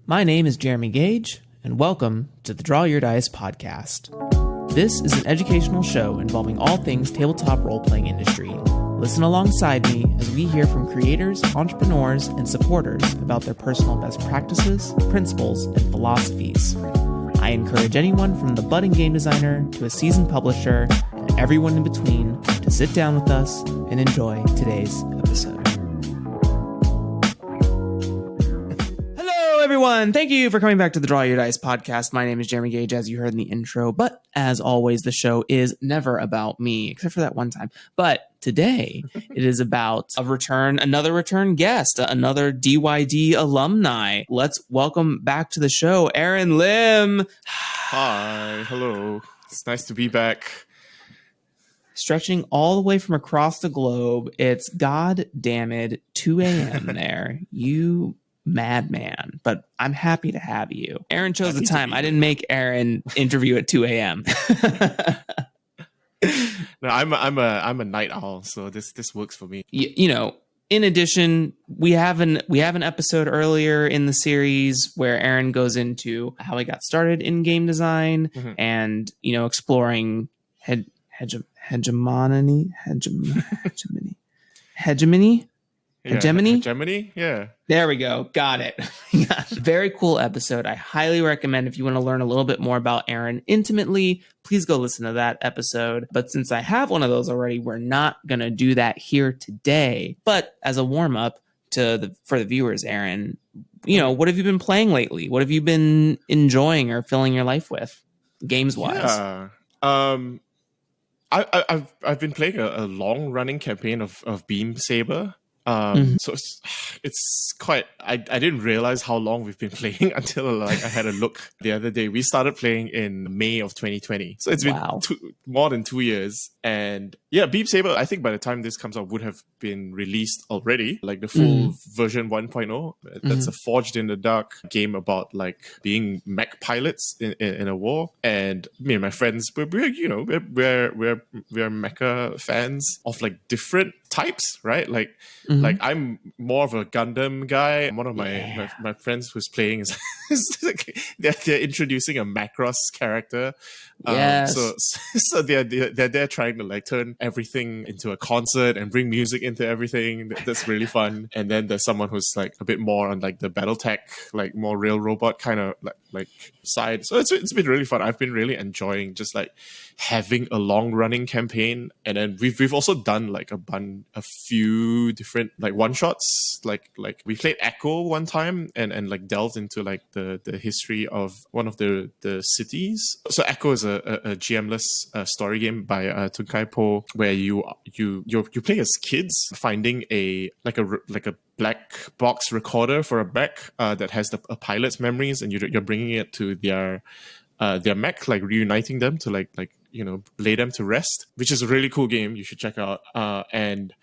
My name is Jeremy Gage, and welcome to the Draw Your Dice podcast. This is an educational show involving all things tabletop role-playing industry. Listen alongside me as we hear from creators, entrepreneurs, and supporters about their personal best practices, principles, and philosophies. I encourage anyone from the budding game designer to a seasoned publisher and everyone in between to sit down with us and enjoy today's episode. Hello, everyone. Thank you for coming back to the Draw Your Dice podcast. My name is Jeremy Gage, as you heard in the intro. But as always, the show is never about me, except for that one time. But today, it is about another return guest, another DYD alumni. Let's welcome back to the show, Aaron Lim. Hi, hello. It's nice to be back. Stretching all the way from across the globe, it's goddamn 2 a.m. there. You madman. But I'm happy to have you. Aaron chose the time. I didn't make Aaron interview at 2 a.m. No, I'm a night owl, so this works for me. You know, in addition, we have an episode earlier in the series where Aaron goes into how he got started in game design and, you know, exploring hegemony. Hegemony? Yeah. There we go. Got it. Very cool episode. I highly recommend if you want to learn a little bit more about Aaron intimately, please go listen to that episode. But since I have one of those already, we're not going to do that here today. But as a warm-up for the viewers, Aaron, you know, what have you been playing lately? What have you been enjoying or filling your life with, games-wise? Yeah. I've been playing a long-running campaign of Beam Saber. So it's quite, I didn't realize how long we've been playing until I had a look the other day. We started playing in May of 2020. So it's been more than 2 years. And yeah, Beam Saber, I think by the time this comes out would have been released already, like the full version 1.0. That's a Forged in the Dark game about like being mech pilots in a war. And me and my friends, we're mecha fans of like different types, right? Like I'm more of a Gundam guy. One of my friends who's playing is they're introducing a Macross character. Yes. So they're trying to like turn everything into a concert and bring music into everything. That's really fun. And then there's someone who's like a bit more on like the BattleTech, like more real robot kind of like side. So it's been really fun. I've been really enjoying just like having a long running campaign. And then we've also done like a few different like one shots. Like we played Echo one time and like delved into like the history of one of the cities. So Echo is a GM-less story game by Tunkai Po, where you play as kids finding a black box recorder for a mech that has a pilot's memories, and you're bringing it to their mech, like reuniting them to like you know, lay them to rest, which is a really cool game. You should check out. And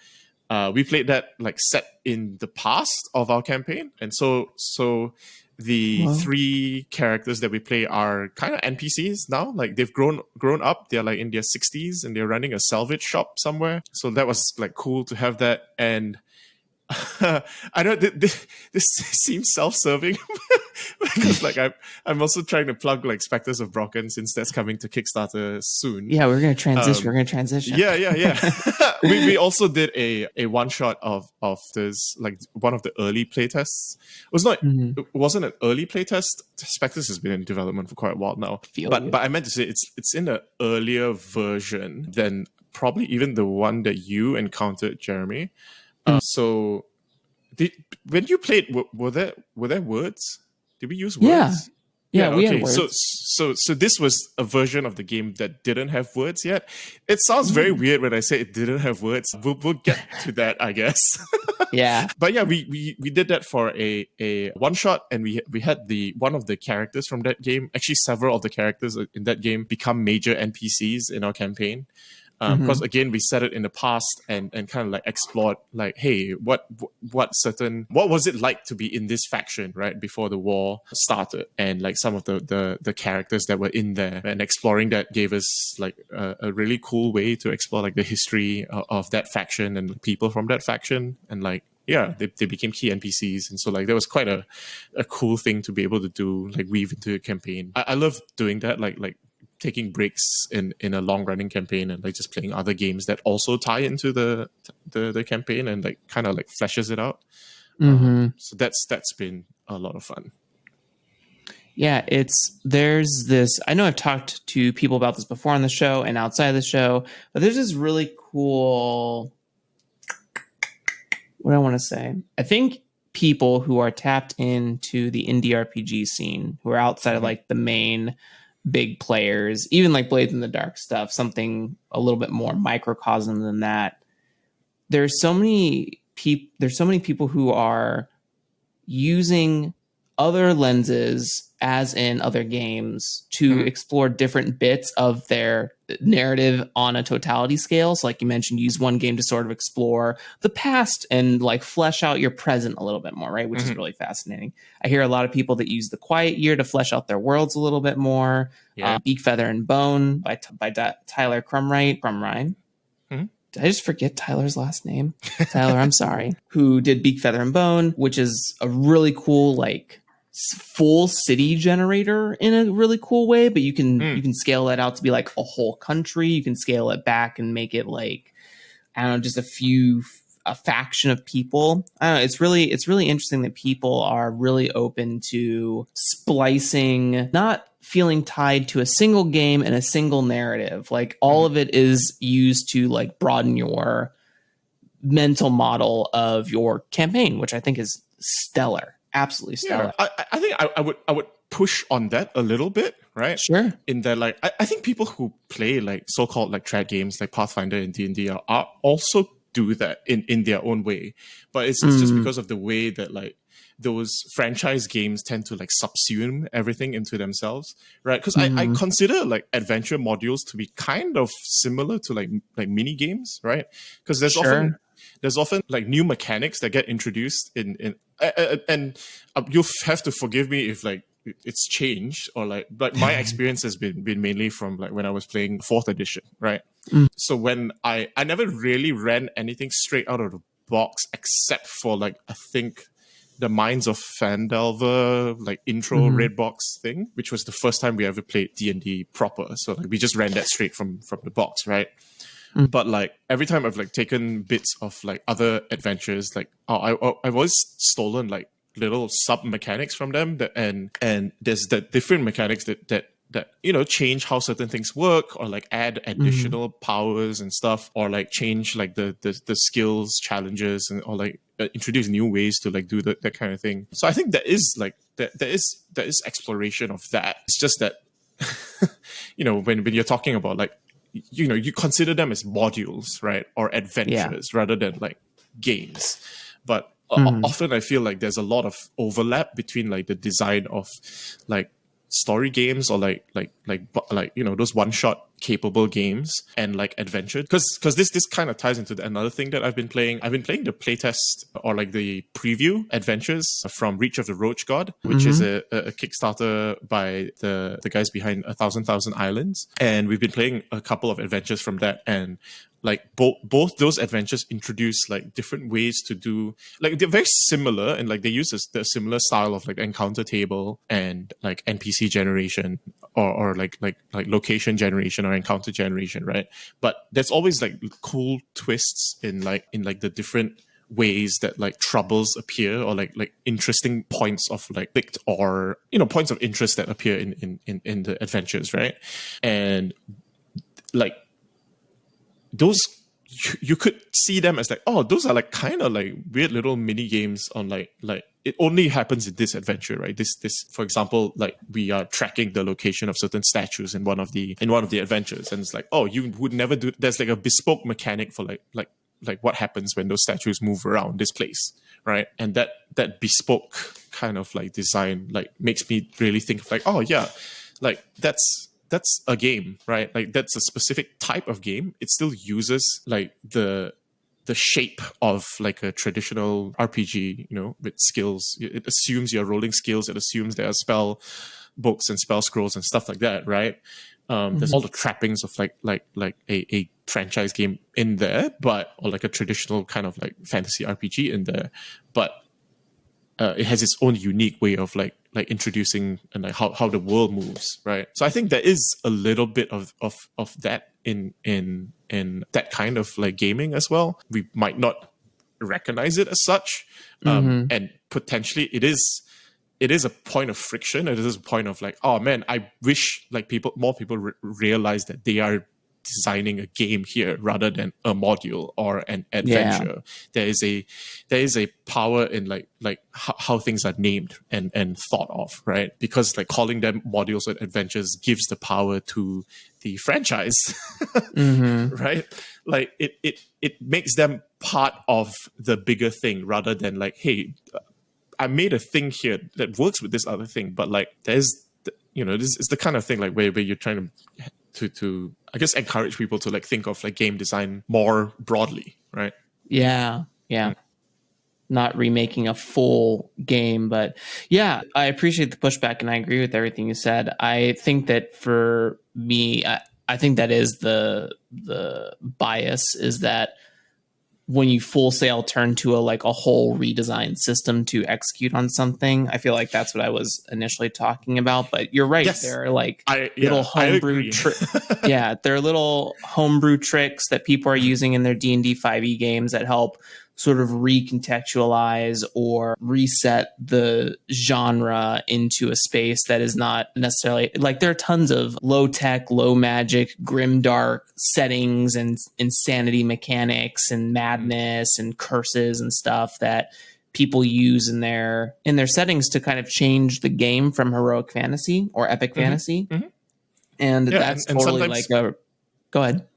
we played that like set in the past of our campaign, and so the three characters that we play are kind of NPCs now. Like they've grown up. They're like in their 60s and they're running a salvage shop somewhere. So that was like cool to have that. And I know this seems self-serving because like I'm also trying to plug like Spectres of Brocken, since that's coming to Kickstarter soon. Yeah, we're gonna transition. Yeah. we also did a one shot of this, like one of the early playtests. It wasn't an early playtest. Spectres has been in development for quite a while now. But I meant to say it's in an earlier version than probably even the one that you encountered, Jeremy. So, when you played, were there words? Did we use words? Yeah, we okay. had words. So this was a version of the game that didn't have words yet. It sounds very weird when I say it didn't have words. We'll get to that, I guess. Yeah. But yeah, we did that for a one shot, and we had one of the characters from that game. Actually, several of the characters in that game become major NPCs in our campaign. Because again, we set it in the past and kind of like explored like, hey, what was it like to be in this faction right before the war started, and like some of the characters that were in there, and exploring that gave us like a really cool way to explore like the history of that faction and people from that faction, and like they became key NPCs. And so like that was quite a cool thing to be able to do, like weave into a campaign. I love doing that, like taking breaks in a long running campaign and like just playing other games that also tie into the campaign and like kind of like fleshes it out. So that's been a lot of fun. Yeah, there's this, I know I've talked to people about this before on the show and outside of the show, but there's this really cool, what do I want to say? I think people who are tapped into the indie RPG scene, who are outside of like the main big players, even like Blades in the Dark stuff, something a little bit more microcosm than that. There's so many people who are using other lenses, as in other games, to explore different bits of their narrative on a totality scale. So like you mentioned, use one game to sort of explore the past and like flesh out your present a little bit more, right? Which is really fascinating. I hear a lot of people that use the Quiet Year to flesh out their worlds a little bit more. Beak, Feather, and Bone by Tyler Crumrine. Did I just forget Tyler's last name? Tyler, I'm sorry. Who did Beak, Feather, and Bone, which is a really cool, like, full city generator in a really cool way, but you can scale that out to be like a whole country. You can scale it back and make it like, I don't know, just a faction of people. I don't know. It's really interesting that people are really open to splicing, not feeling tied to a single game and a single narrative. Like all of it is used to like broaden your mental model of your campaign, which I think is stellar. Absolutely stellar. Yeah, I think I would push on that a little bit, right? Sure. In that, like, I think people who play like so-called like trad games like Pathfinder and D&D are also do that in their own way, but it's just because of the way that like those franchise games tend to like subsume everything into themselves, right? Because I consider like adventure modules to be kind of similar to like mini games, right? Because there's often like new mechanics that get introduced in and you'll have to forgive me if like it's changed or like, but my experience has been mainly from like when I was playing 4th edition, right? So when I never really ran anything straight out of the box except for like I think the Minds of Phandelver like intro red box thing, which was the first time we ever played D&D proper. So like we just ran that straight from the box, right? But like every time I've like taken bits of like other adventures, like I've always stolen like little sub mechanics from them and there's the different mechanics that you know change how certain things work or like add additional powers and stuff or like change like the skills challenges and or like introduce new ways to like do that kind of thing. So I think there is like there is exploration of that. It's just that you know when you're talking about like you know you consider them as modules, right, or adventures rather than like games. But often I feel like there's a lot of overlap between like the design of like story games or like you know those one shot capable games and like adventure because this kind of ties into another thing that I've been playing the playtest or like the preview adventures from Reach of the Roach God, which is a Kickstarter by the guys behind 1,000 Islands, and we've been playing a couple of adventures from that, and like both those adventures introduce like different ways to do like they're very similar and like they use the similar style of like encounter table and like NPC generation or like location generation or encounter generation, right? But there's always like cool twists in the different ways that like troubles appear or like interesting points of like picked or you know points of interest that appear in the adventures, right? And like those you could see them as like, oh, those are like kind of like weird little mini games on like it only happens in this adventure, right? This for example, like we are tracking the location of certain statues in one of the adventures, and it's like, oh, you would never do. There's like a bespoke mechanic for like what happens when those statues move around this place, right? And that bespoke kind of like design like makes me really think of like, oh yeah, like that's a game, right? Like that's a specific type of game. It still uses like the shape of like a traditional RPG, you know, with skills. It assumes you're rolling skills. It assumes there are spell books and spell scrolls and stuff like that, right? There's all the trappings of like a franchise game in there, or like a traditional kind of like fantasy RPG in there, but it has its own unique way of like introducing and like how the world moves, right? So I think there is a little bit of that in that kind of like gaming as well. We might not recognize it as such, and potentially it is a point of friction. It is a point of like, oh man, I wish like more people realize that they are designing a game here rather than a module or an adventure. There is a power in like how things are named and thought of, right? Because like calling them modules or adventures gives the power to the franchise, right? Like it makes them part of the bigger thing rather than like, hey, I made a thing here that works with this other thing, but like there's this is the kind of thing like where you're trying to I guess encourage people to like think of like game design more broadly, right? Yeah. Not remaking a full game, but yeah, I appreciate the pushback and I agree with everything you said. I think that for me, I think that is the bias, is that when you full sail turn to a whole redesigned system to execute on something, I feel like that's what I was initially talking about. But you're right. Yes. There are like little homebrew there are little homebrew tricks that people are using in their D&D 5e games that help sort of recontextualize or reset the genre into a space that is not necessarily like, there are tons of low tech, low magic, grimdark settings and insanity mechanics and madness and curses and stuff that people use in their settings to kind of change the game from heroic fantasy or epic fantasy. And that's totally like go ahead.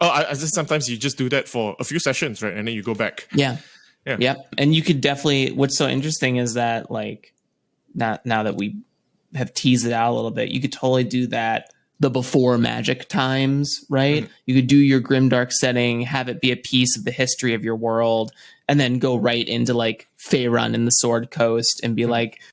Oh, I just sometimes you just do that for a few sessions, right? And then you go back. Yeah. And you could definitely, what's so interesting is that like now that we have teased it out a little bit, you could totally do that the before magic times, right? You could do your grimdark setting, have it be a piece of the history of your world, and then go right into like Faerun and the Sword Coast and be like,